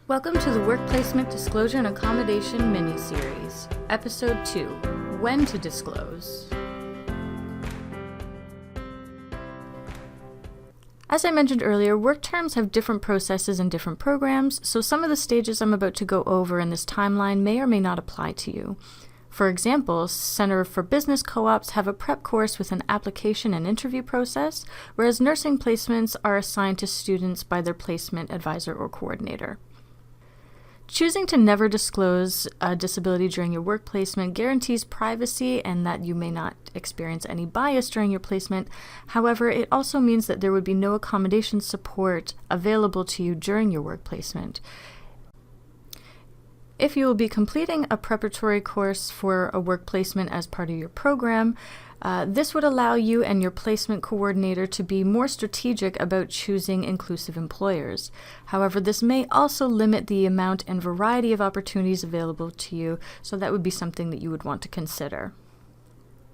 Welcome to the Work Placement Disclosure and Accommodation mini-series, Episode 2, When to Disclose. As I mentioned earlier, work terms have different processes and different programs, so some of the stages I'm about to go over in this timeline may or may not apply to you. For example, Center for Business Co-ops have a prep course with an application and interview process, whereas nursing placements are assigned to students by their placement advisor or coordinator. Choosing to never disclose a disability during your work placement guarantees privacy and that you may not experience any bias during your placement. However, it also means that there would be no accommodation support available to you during your work placement. If you will be completing a preparatory course for a work placement as part of your program, this would allow you and your placement coordinator to be more strategic about choosing inclusive employers. However, this may also limit the amount and variety of opportunities available to you, so that would be something that you would want to consider.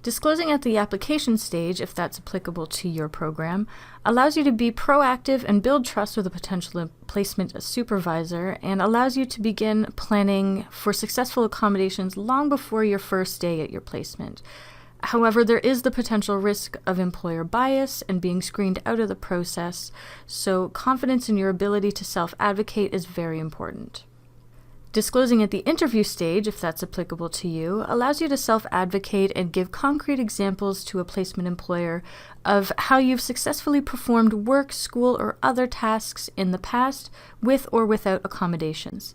Disclosing at the application stage, if that's applicable to your program, allows you to be proactive and build trust with a potential placement supervisor, and allows you to begin planning for successful accommodations long before your first day at your placement. However, there is the potential risk of employer bias and being screened out of the process, so confidence in your ability to self-advocate is very important. Disclosing at the interview stage, if that's applicable to you, allows you to self-advocate and give concrete examples to a placement employer of how you've successfully performed work, school, or other tasks in the past with or without accommodations.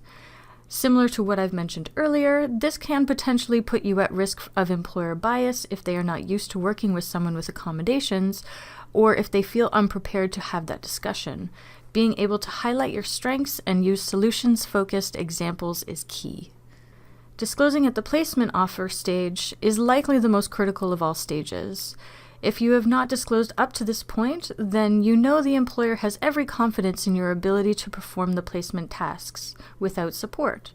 Similar to what I've mentioned earlier, this can potentially put you at risk of employer bias if they are not used to working with someone with accommodations, or if they feel unprepared to have that discussion. Being able to highlight your strengths and use solutions-focused examples is key. Disclosing at the placement offer stage is likely the most critical of all stages. If you have not disclosed up to this point, then you know the employer has every confidence in your ability to perform the placement tasks without support.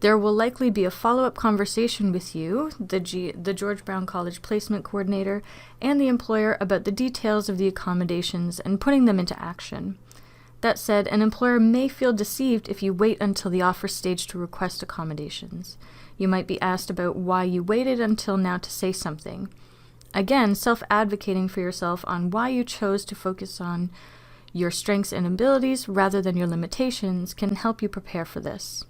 There will likely be a follow-up conversation with you, the George Brown College Placement Coordinator, and the employer about the details of the accommodations and putting them into action. That said, an employer may feel deceived if you wait until the offer stage to request accommodations. You might be asked about why you waited until now to say something. Again, self-advocating for yourself on why you chose to focus on your strengths and abilities rather than your limitations can help you prepare for this.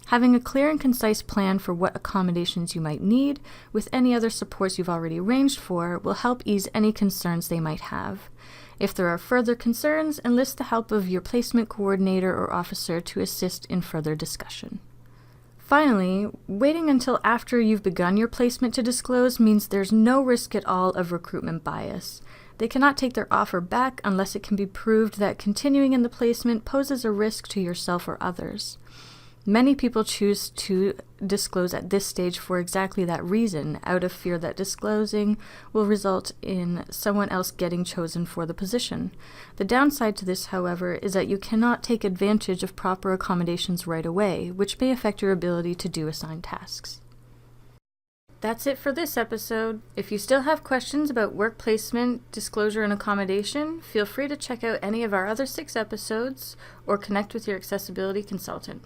Having a clear and concise plan for what accommodations you might need, with any other supports you've already arranged for, will help ease any concerns they might have. If there are further concerns, enlist the help of your placement coordinator or officer to assist in further discussion. Finally, waiting until after you've begun your placement to disclose means there's no risk at all of recruitment bias. They cannot take their offer back unless it can be proved that continuing in the placement poses a risk to yourself or others. Many people choose to disclose at this stage for exactly that reason, out of fear that disclosing will result in someone else getting chosen for the position. The downside to this, however, is that you cannot take advantage of proper accommodations right away, which may affect your ability to do assigned tasks. That's it for this episode. If you still have questions about work placement, disclosure, and accommodation, feel free to check out any of our other 6 episodes or connect with your accessibility consultant.